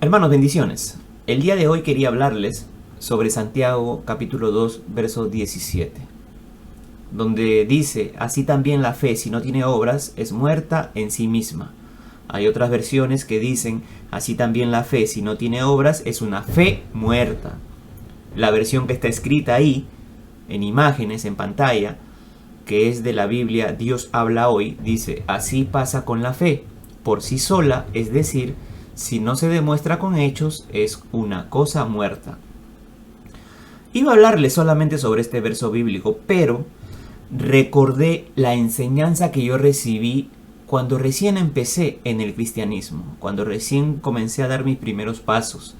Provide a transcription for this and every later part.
Hermanos, bendiciones. El día de hoy quería hablarles sobre Santiago capítulo 2, verso 17, donde dice: así también la fe, si no tiene obras, es muerta en sí misma. Hay otras versiones que dicen: así también la fe, si no tiene obras, es una fe muerta. La versión que está escrita ahí, en imágenes, en pantalla, que es de la Biblia Dios habla hoy, dice: así pasa con la fe, por sí sola, es decir, si no se demuestra con hechos, es una cosa muerta. Iba a hablarles solamente sobre este verso bíblico, pero recordé la enseñanza que yo recibí cuando recién empecé en el cristianismo, cuando recién comencé a dar mis primeros pasos.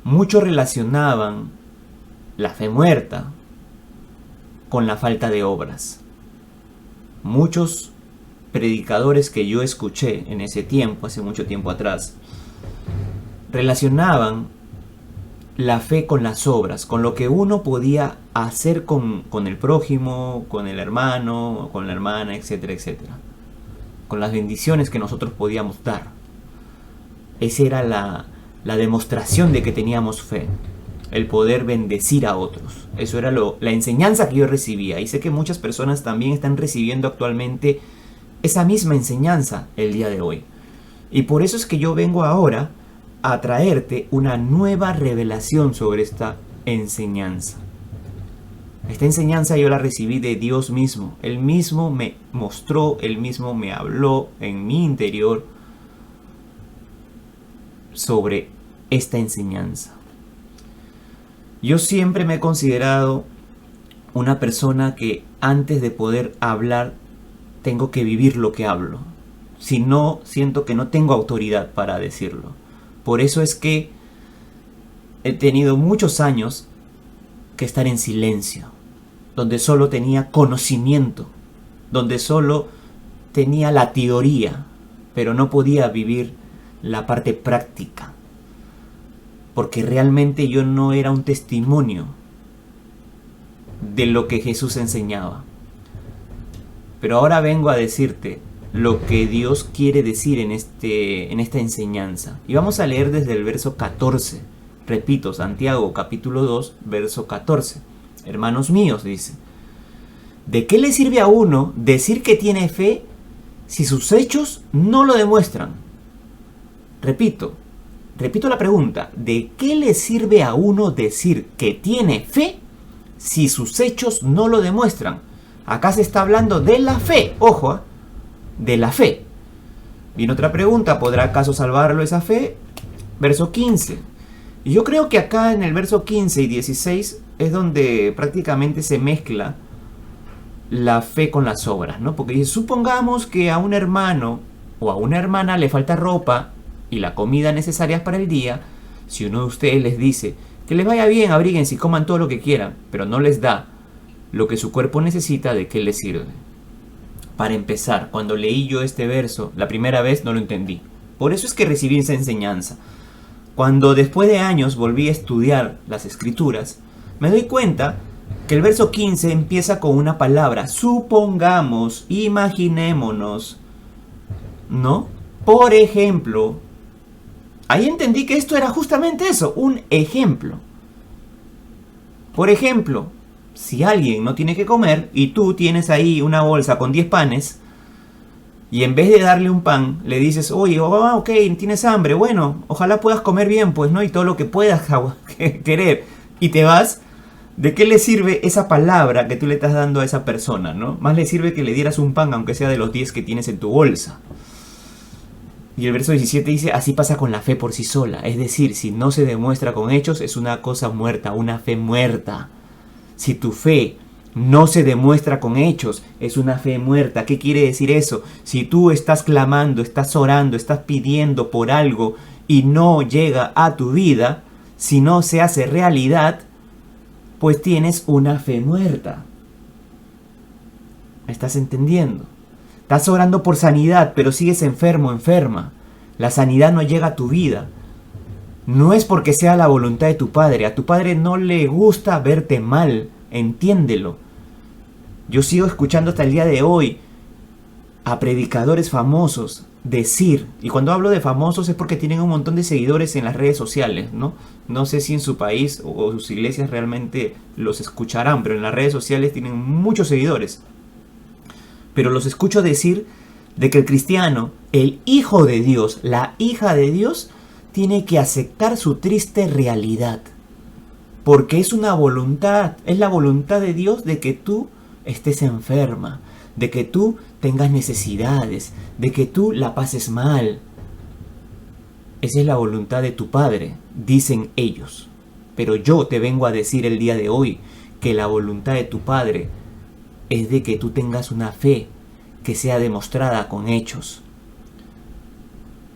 Muchos relacionaban la fe muerta con la falta de obras. Muchos predicadores que yo escuché en ese tiempo, hace mucho tiempo atrás, relacionaban la fe con las obras, con lo que uno podía hacer con el prójimo, con el hermano, con la hermana, etcétera, etcétera. Con las bendiciones que nosotros podíamos dar. Esa era la demostración de que teníamos fe, el poder bendecir a otros. Eso era la enseñanza que yo recibía, y sé que muchas personas también están recibiendo actualmente esa misma enseñanza el día de hoy. Y por eso es que yo vengo ahora a traerte una nueva revelación sobre esta enseñanza. Esta enseñanza yo la recibí de Dios mismo. Él mismo me mostró, Él mismo me habló en mi interior sobre esta enseñanza. Yo siempre me he considerado una persona que antes de poder hablar tengo que vivir lo que hablo. Si no, siento que no tengo autoridad para decirlo. Por eso es que he tenido muchos años que estar en silencio, donde solo tenía conocimiento, donde solo tenía la teoría, pero no podía vivir la parte práctica, porque realmente yo no era un testimonio de lo que Jesús enseñaba. Pero ahora vengo a decirte lo que Dios quiere decir en esta enseñanza. Y vamos a leer desde el verso 14. Repito, Santiago capítulo 2, verso 14. Hermanos míos, dice: ¿de qué le sirve a uno decir que tiene fe si sus hechos no lo demuestran? Repito la pregunta: ¿de qué le sirve a uno decir que tiene fe si sus hechos no lo demuestran? Acá se está hablando de la fe, ojo, de la fe. Viene otra pregunta: ¿podrá acaso salvarlo esa fe? Verso 15. Y yo creo que acá en el verso 15 y 16 es donde prácticamente se mezcla la fe con las obras, ¿no? Porque supongamos que a un hermano o a una hermana le falta ropa y la comida necesaria para el día. Si uno de ustedes les dice que les vaya bien, abríguense y coman todo lo que quieran, pero no les da lo que su cuerpo necesita, ¿de qué les sirve? Para empezar, cuando leí yo este verso la primera vez no lo entendí. Por eso es que recibí esa enseñanza. Cuando después de años volví a estudiar las escrituras, me doy cuenta que el verso 15 empieza con una palabra: supongamos, imaginémonos, ¿no? Por ejemplo. Ahí entendí que esto era justamente eso, un ejemplo. Por ejemplo, si alguien no tiene que comer y tú tienes ahí una bolsa con 10 panes y en vez de darle un pan le dices: oye, ok, tienes hambre, bueno, ojalá puedas comer bien, pues, ¿no? Y todo lo que puedas querer, y te vas, ¿de qué le sirve esa palabra que tú le estás dando a esa persona, ¿no? Más le sirve que le dieras un pan, aunque sea de los 10 que tienes en tu bolsa. Y el verso 17 dice: así pasa con la fe por sí sola. Es decir, si no se demuestra con hechos, es una cosa muerta, una fe muerta. Si tu fe no se demuestra con hechos, es una fe muerta. ¿Qué quiere decir eso? Si tú estás clamando, estás orando, estás pidiendo por algo y no llega a tu vida, si no se hace realidad, pues tienes una fe muerta. ¿Me estás entendiendo? Estás orando por sanidad, pero sigues enfermo, enferma. La sanidad no llega a tu vida. No es porque sea la voluntad de tu padre. A tu padre no le gusta verte mal. Entiéndelo. Yo sigo escuchando hasta el día de hoy a predicadores famosos decir, y cuando hablo de famosos es porque tienen un montón de seguidores en las redes sociales, ¿no? No sé si en su país o sus iglesias realmente los escucharán, pero en las redes sociales tienen muchos seguidores. Pero los escucho decir de que el cristiano, el hijo de Dios, la hija de Dios, tiene que aceptar su triste realidad. Porque es una voluntad, es la voluntad de Dios de que tú estés enferma, de que tú tengas necesidades, de que tú la pases mal. Esa es la voluntad de tu Padre, dicen ellos. Pero yo te vengo a decir el día de hoy que la voluntad de tu Padre es de que tú tengas una fe que sea demostrada con hechos.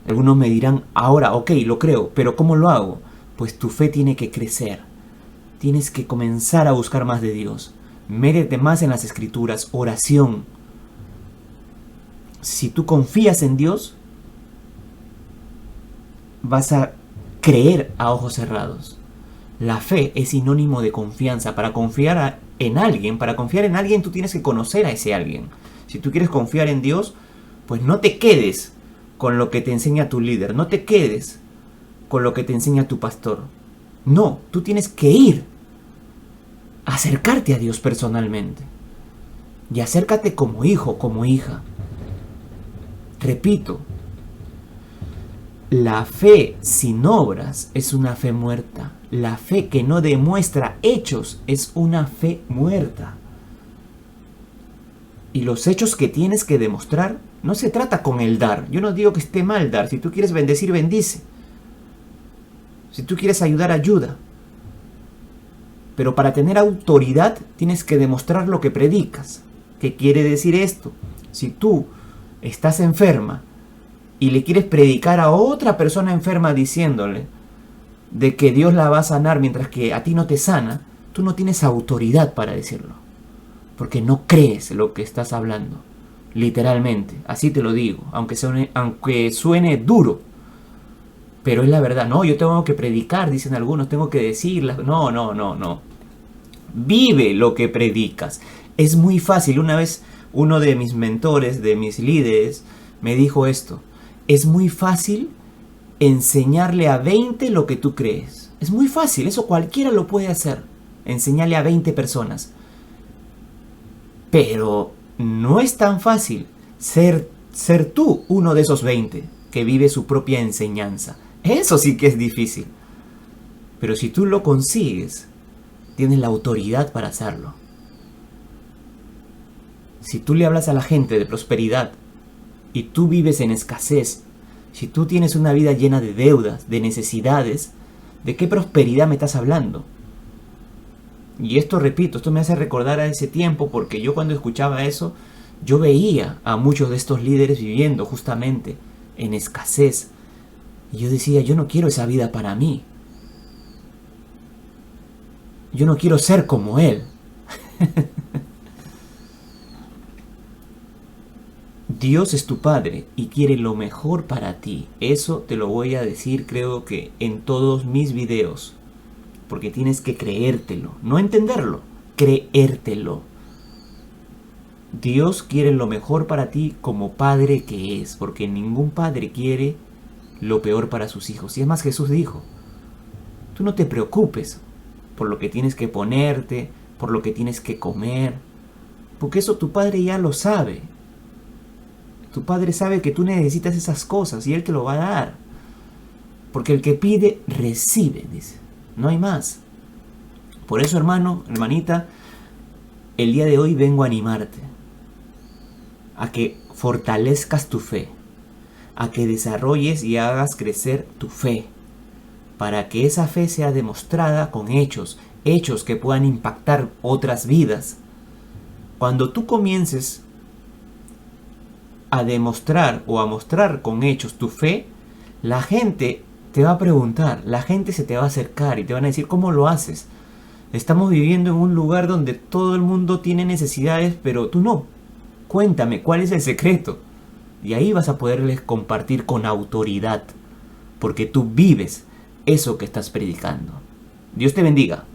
Algunos me dirán, ahora, ok, lo creo, pero ¿cómo lo hago? Pues tu fe tiene que crecer. Tienes que comenzar a buscar más de Dios. Métete más en las escrituras, oración. Si tú confías en Dios, vas a creer a ojos cerrados. La fe es sinónimo de confianza. Para confiar en alguien tú tienes que conocer a ese alguien. Si tú quieres confiar en Dios, pues no te quedes con lo que te enseña tu líder. No te quedes con lo que te enseña tu pastor. No, tú tienes que ir a acercarte a Dios personalmente. Y acércate como hijo, como hija. Repito, la fe sin obras es una fe muerta. La fe que no demuestra hechos es una fe muerta. Y los hechos que tienes que demostrar, no se trata con el dar. Yo no digo que esté mal dar. Si tú quieres bendecir, bendice. Si tú quieres ayudar, ayuda. Pero para tener autoridad tienes que demostrar lo que predicas. ¿Qué quiere decir esto? Si tú estás enferma y le quieres predicar a otra persona enferma diciéndole de que Dios la va a sanar mientras que a ti no te sana, tú no tienes autoridad para decirlo. Porque no crees lo que estás hablando. Literalmente, así te lo digo, aunque suene duro. Pero es la verdad. No, yo tengo que predicar, dicen algunos, tengo que decirlas. No. Vive lo que predicas. Es muy fácil. Una vez uno de mis mentores, de mis líderes, me dijo esto. Es muy fácil enseñarle a 20 lo que tú crees. Es muy fácil, eso cualquiera lo puede hacer. Enseñarle a 20 personas. Pero no es tan fácil ser tú uno de esos 20 que vive su propia enseñanza. Eso sí que es difícil. Pero si tú lo consigues, tienes la autoridad para hacerlo. Si tú le hablas a la gente de prosperidad y tú vives en escasez, si tú tienes una vida llena de deudas, de necesidades, ¿de qué prosperidad me estás hablando? Y esto, repito, esto me hace recordar a ese tiempo porque yo cuando escuchaba eso, yo veía a muchos de estos líderes viviendo justamente en escasez. Y yo decía, yo no quiero esa vida para mí. Yo no quiero ser como él. Dios es tu Padre y quiere lo mejor para ti. Eso te lo voy a decir, creo que en todos mis videos. Porque tienes que creértelo, no entenderlo, creértelo. Dios quiere lo mejor para ti como padre que es, porque ningún padre quiere lo peor para sus hijos. Y es más, Jesús dijo, tú no te preocupes por lo que tienes que ponerte, por lo que tienes que comer, porque eso tu padre ya lo sabe. Tu padre sabe que tú necesitas esas cosas y él te lo va a dar. Porque el que pide, recibe, dice. No hay más. Por eso, hermano, hermanita, el día de hoy vengo a animarte a que fortalezcas tu fe, a que desarrolles y hagas crecer tu fe, para que esa fe sea demostrada con hechos que puedan impactar otras vidas. Cuando tú comiences a demostrar o a mostrar con hechos tu fe, la gente te va a preguntar, la gente se te va a acercar y te van a decir, ¿cómo lo haces? Estamos viviendo en un lugar donde todo el mundo tiene necesidades, pero tú no. Cuéntame, ¿cuál es el secreto? Y ahí vas a poderles compartir con autoridad, porque tú vives eso que estás predicando. Dios te bendiga.